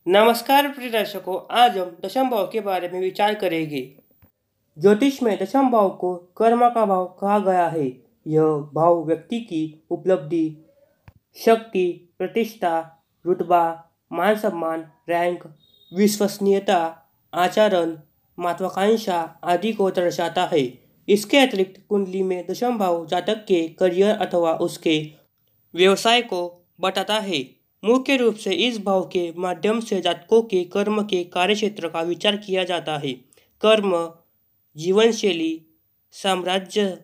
नमस्कार प्रिय दर्शकों, आज हम दशम भाव के बारे में विचार करेंगे। ज्योतिष में दशम भाव को कर्म का भाव कहा गया है। यह भाव व्यक्ति की उपलब्धि, शक्ति, प्रतिष्ठा, रुतबा, मान सम्मान, रैंक, विश्वसनीयता, आचरण, महत्वाकांक्षा आदि को दर्शाता है। इसके अतिरिक्त कुंडली में दशम भाव जातक के करियर अथवा उसके व्यवसाय को बताता है। मुख्य रूप से इस भाव के माध्यम से जातकों के कर्म के कार्यक्षेत्र का विचार किया जाता है। कर्म, जीवनशैली, साम्राज्य,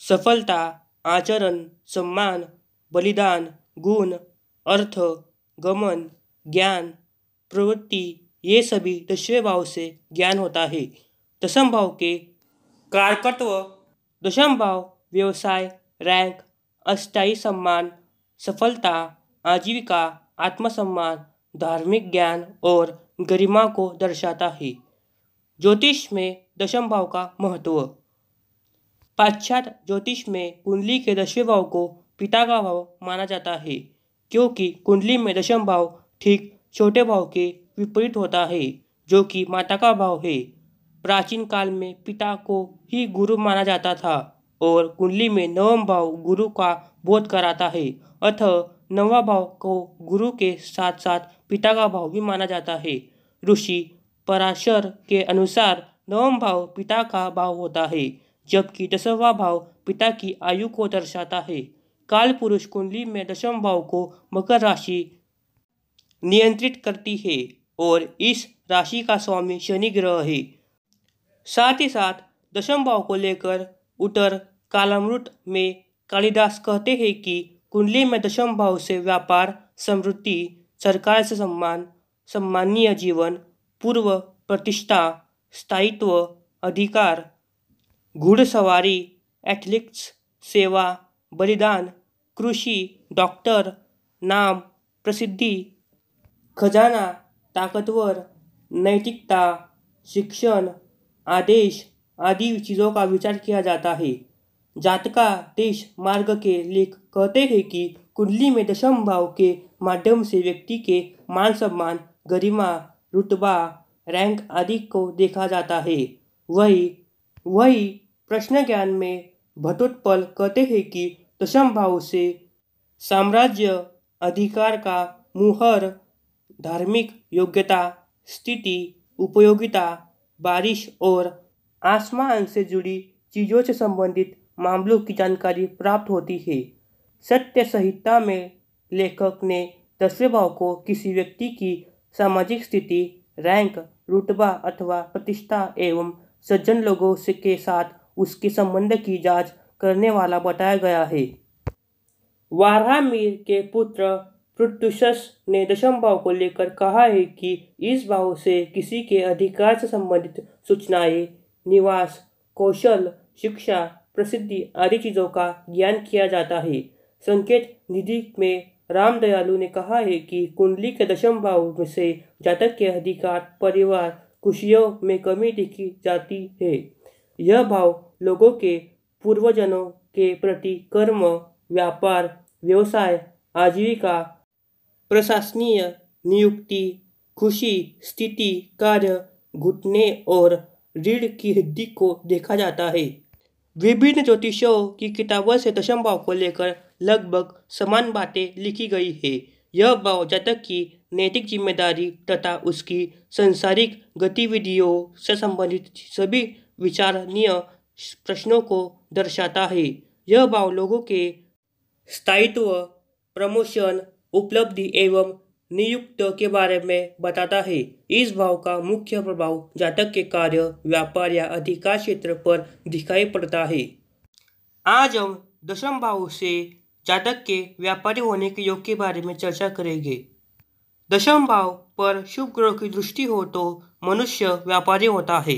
सफलता, आचरण, सम्मान, बलिदान, गुण, अर्थ, गमन, ज्ञान, प्रवृत्ति, ये सभी दसवें भाव से ज्ञान होता है। दशम भाव के कारकत्व: दशम भाव व्यवसाय, रैंक, अस्थायी सम्मान, सफलता, आजीविका, आत्मसम्मान, धार्मिक ज्ञान और गरिमा को दर्शाता है। ज्योतिष में दशम भाव का महत्व: पाश्चात्य ज्योतिष में कुंडली के दसवें भाव को पिता का भाव माना जाता है, क्योंकि कुंडली में दशम भाव ठीक छोटे भाव के विपरीत होता है, जो कि माता का भाव है। प्राचीन काल में पिता को ही गुरु माना जाता था और कुंडली में नवम भाव गुरु का बोध कराता है। अतः नवा भाव को गुरु के साथ साथ पिता का भाव भी माना जाता है। ऋषि पराशर के अनुसार नवम भाव पिता का भाव होता है, जबकि दसवां भाव पिता की आयु को दर्शाता है। काल पुरुष कुंडली में दशम भाव को मकर राशि नियंत्रित करती है और इस राशि का स्वामी शनि ग्रह है। साथ ही साथ दशम भाव को लेकर उत्तर कालामृत में कालिदास कहते हैं कि कुंडली में दशम भाव से व्यापार, समृद्धि, सरकार से सम्मान, सम्मानीय जीवन, पूर्व प्रतिष्ठा, स्थायित्व, अधिकार, घुड़सवारी, एथलेटिक्स, सेवा, बलिदान, कृषि, डॉक्टर, नाम, प्रसिद्धि, खजाना, ताकतवर, नैतिकता, शिक्षण, आदेश आदि चीज़ों का विचार किया जाता है। जातका देश मार्ग के लेख कहते हैं कि कुंडली में दशम भाव के माध्यम से व्यक्ति के मान सम्मान, गरिमा, रुतबा, रैंक आदि को देखा जाता है। वही प्रश्न ज्ञान में भट्टोत्पल कहते हैं कि दशम भाव से साम्राज्य, अधिकार का मुहर, धार्मिक योग्यता, स्थिति, उपयोगिता, बारिश और आसमान से जुड़ी चीज़ों से संबंधित मामलों की जानकारी प्राप्त होती है। सत्य संहिता में लेखक ने दसवें भाव को किसी व्यक्ति की सामाजिक स्थिति, रैंक, रुतबा अथवा प्रतिष्ठा एवं सज्जन लोगों से के साथ उसके संबंध की जांच करने वाला बताया गया है। वाराहमिहिर के पुत्र पृथुषस ने दशम भाव को लेकर कहा है कि इस भाव से किसी के अधिकार से संबंधित सूचनाएं, निवास, कौशल, शिक्षा, प्रसिद्धि आदि चीज़ों का ज्ञान किया जाता है। संकेत निधि में रामदयालु ने कहा है कि कुंडली के दशम भाव में से जातक के अधिकार, परिवार, खुशियों में कमी देखी जाती है। यह भाव लोगों के पूर्वजनों के प्रति कर्म, व्यापार, व्यवसाय, आजीविका, प्रशासनीय नियुक्ति, खुशी, स्थिति, कार्य, घुटने और रीढ़ की हड्डी को देखा जाता है। विभिन्न ज्योतिषों की किताबों से दशम भाव को लेकर लगभग समान बातें लिखी गई है। यह भाव जातक की नैतिक जिम्मेदारी तथा उसकी सांसारिक गतिविधियों से संबंधित सभी विचारणीय प्रश्नों को दर्शाता है। यह भाव लोगों के स्थायित्व, प्रमोशन, उपलब्धि एवं नियुक्त के बारे में बताता है। इस भाव का मुख्य प्रभाव जातक के कार्य, व्यापार या अधिकार क्षेत्र पर दिखाई पड़ता है। आज हम दशम भाव से जातक के व्यापारी होने के योग के बारे में चर्चा करेंगे। दशम भाव पर शुभ ग्रह की दृष्टि हो तो मनुष्य व्यापारी होता है।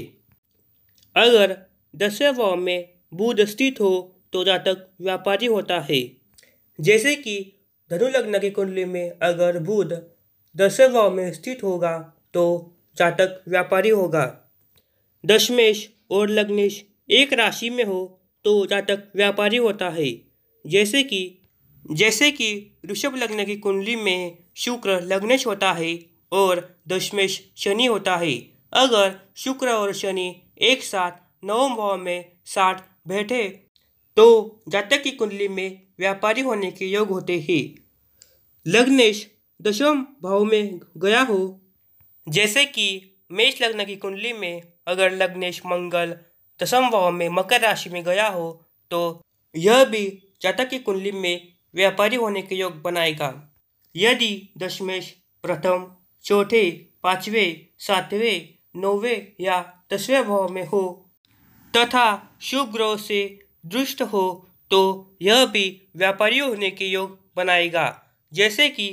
अगर दसवें भाव में बुध स्थित हो तो जातक व्यापारी होता है। जैसे कि धनु लग्न की कुंडली में अगर बुध दसवें भाव में स्थित होगा तो जातक व्यापारी होगा। दशमेश और लग्नेश एक राशि में हो तो जातक व्यापारी होता है। जैसे कि ऋषभ लग्न की कुंडली में शुक्र लग्नेश होता है और दशमेश शनि होता है। अगर शुक्र और शनि एक साथ नवम भाव में साथ बैठे तो जातक की कुंडली में व्यापारी होने के योग होते हैं। लग्नेश दशम भाव में गया हो, जैसे कि मेष लग्न की कुंडली में अगर लग्नेश मंगल दशम भाव में मकर राशि में गया हो तो यह भी जातक की कुंडली में व्यापारी होने के योग बनाएगा। यदि दशमेश प्रथम, चौथे, पांचवें, सातवें, नौवें या 10वें भाव में हो तथा शुभ ग्रह से दृष्ट हो तो यह भी व्यापारी होने के योग बनाएगा। जैसे कि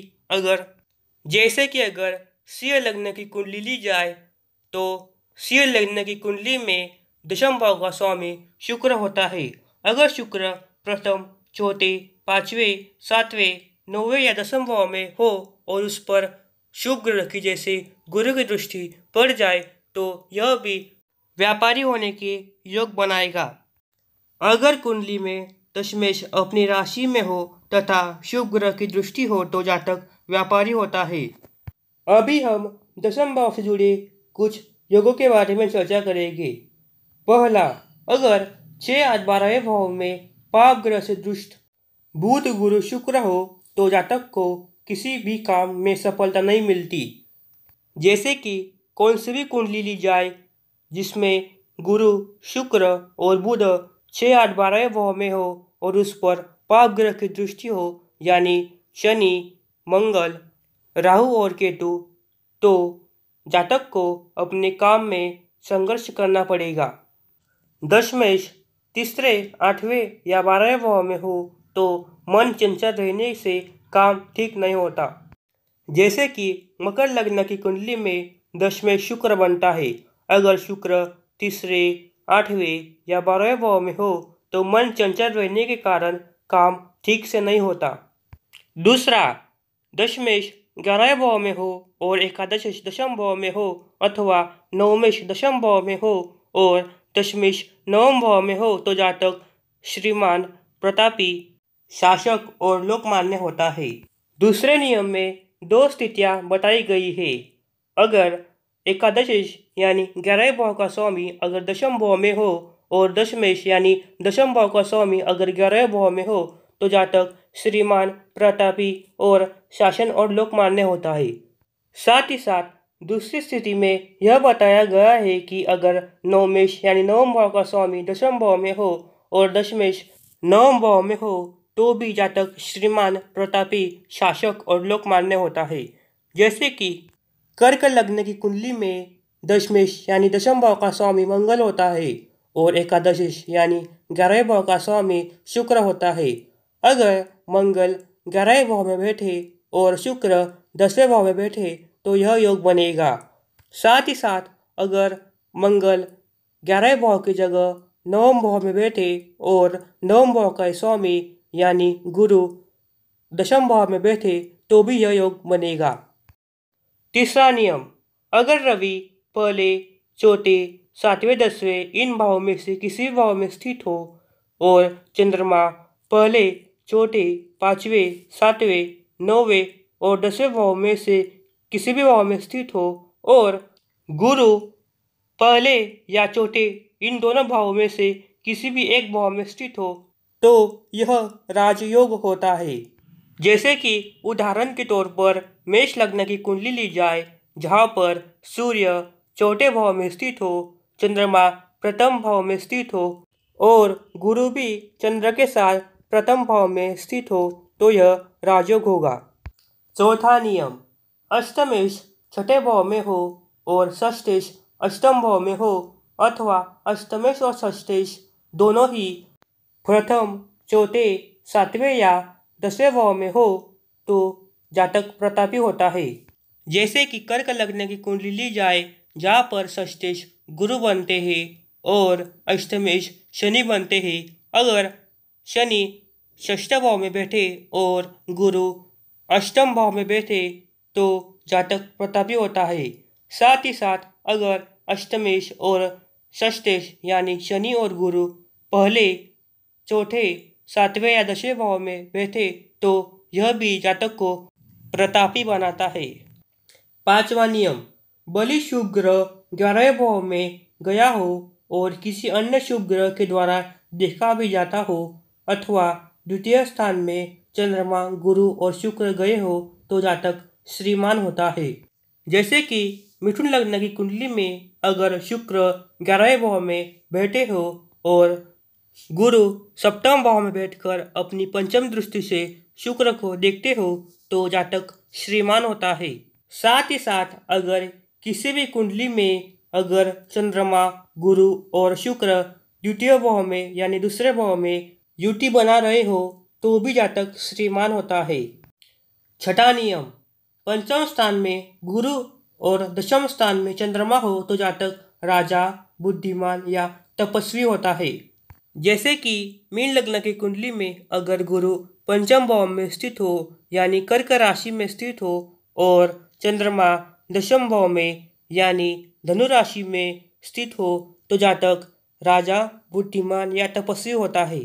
अगर सिंह लग्न की कुंडली ली जाए तो सिंह लग्न की कुंडली में दशम भाव का स्वामी शुक्र होता है। अगर शुक्र प्रथम, चौथे, पांचवें, सातवें, नौवें या 10वें भाव में हो और उस पर शुभ ग्रह की जैसे गुरु की दृष्टि पड़ जाए तो यह भी व्यापारी होने के योग बनाएगा। अगर कुंडली में दशमेश अपनी राशि में हो तथा शुभ ग्रह की दृष्टि हो तो जातक व्यापारी होता है। अभी हम दशम भाव से जुड़े कुछ योगों के बारे में चर्चा करेंगे। पहला, अगर 6, 8, 12वें भाव में पाप ग्रह से दृष्ट बुध, गुरु, शुक्र हो तो जातक को किसी भी काम में सफलता नहीं मिलती। जैसे कि कौन सी भी कुंडली ली जाए जिसमें गुरु, शुक्र और बुध 6, 8, 12वें भाव में हो और उस पर पाप ग्रह की दृष्टि हो यानी शनि, मंगल, राहु और केतु, तो जातक को अपने काम में संघर्ष करना पड़ेगा। दशमेश तीसरे, 8वें या 12वें भाव में हो तो मन चंचल रहने से काम ठीक नहीं होता। जैसे कि मकर लग्न की कुंडली में दशमेश शुक्र बनता है। अगर शुक्र तीसरे, 8वें या 12वें भाव में हो तो मन चंचल रहने के कारण काम ठीक से नहीं होता। दूसरा, दशमेश 11वें भाव में हो और एकादश दशम भाव में हो अथवा नवमेश दशम भाव में हो और दशमेश नवम भाव में हो तो जातक श्रीमान, प्रतापी, शासक और लोकमान्य होता है। दूसरे नियम में 2 स्थितियां बताई गई है। अगर एकादश यानी 11वें भाव का स्वामी अगर दशम भाव में हो और दशमेश यानी दशम भाव का स्वामी अगर 11वें भाव में हो तो जातक श्रीमान, प्रतापी और शासन और लोकमान्य होता है। साथ ही साथ दूसरी स्थिति में यह बताया गया है कि अगर नवमेश यानी नवम भाव का स्वामी दशम भाव में हो और दशमेश नवम भाव में हो तो भी जातक श्रीमान, प्रतापी, शासक और लोकमान्य होता है। जैसे कि कर्क लग्न की कुंडली में दशमेश यानी दशम भाव का स्वामी मंगल होता है और एकादश यानी 11वें भाव का स्वामी शुक्र होता है। अगर मंगल 11वें भाव में बैठे और शुक्र 10वें भाव में बैठे तो यह योग बनेगा। साथ ही साथ अगर मंगल 11वें भाव की जगह नवम भाव में बैठे और नवम भाव का स्वामी यानी गुरु दशम भाव में बैठे तो भी यह योग बनेगा। तीसरा नियम, अगर रवि पहले, चौथे, 7वें, 10वें इन भावों में से किसी भाव में स्थित हो और चंद्रमा पहले, चौथे, 5वें, 7वें, 9वें और 10वें भाव में से किसी भी भाव में स्थित हो और गुरु पहले या चौथे इन दोनों भावों में से किसी भी एक भाव में स्थित हो तो यह राजयोग होता है। जैसे कि उदाहरण के तौर पर मेष लग्न की कुंडली ली जाए जहाँ पर सूर्य चौथे भाव में स्थित हो, चंद्रमा प्रथम भाव में स्थित हो और गुरु भी चंद्र के साथ प्रथम भाव में स्थित हो तो यह राजयोग होगा। चौथा नियम, अष्टमेश छठे भाव में हो और षष्ठेश अष्टम भाव में हो अथवा अष्टमेश और षष्ठेश दोनों ही प्रथम, चौथे, 7वें या 10वें भाव में हो तो जातक प्रतापी होता है। जैसे कि कर्क लग्न की कुंडली ली जाए जहाँ पर षष्ठेश गुरु बनते हैं और अष्टमेश शनि बनते हैं। अगर शनि षष्ठ भाव में बैठे और गुरु अष्टम भाव में बैठे तो जातक प्रतापी होता है। साथ ही साथ अगर अष्टमेश और षष्ठेश यानी शनि और गुरु पहले, चौथे, 7वें या 10वें भाव में बैठे तो यह भी जातक को प्रतापी बनाता है। 5वां नियम, बलि शुभ ग्रह 11वें भाव में गया हो और किसी अन्य शुभ ग्रह के द्वारा देखा भी जाता हो अथवा द्वितीय स्थान में चंद्रमा, गुरु और शुक्र गए हो तो जातक श्रीमान होता है। जैसे कि मिथुन लग्न की कुंडली में अगर शुक्र 11वें भाव में बैठे हो और गुरु सप्तम भाव में बैठकर अपनी पंचम दृष्टि से शुक्र को देखते हो तो जातक श्रीमान होता है। साथ ही साथ अगर किसी भी कुंडली में अगर चंद्रमा, गुरु और शुक्र द्वितीय भाव में यानी दूसरे भाव में युति बना रहे हो तो भी जातक श्रीमान होता है। छठा नियम, पंचम स्थान में गुरु और दशम स्थान में चंद्रमा हो तो जातक राजा, बुद्धिमान या तपस्वी होता है। जैसे कि मीन लग्न की कुंडली में अगर गुरु पंचम भाव में स्थित हो यानी कर्क राशि में स्थित हो और चंद्रमा दशम भाव में यानी धनु राशि में स्थित हो तो जातक राजा, बुद्धिमान या तपस्वी होता है।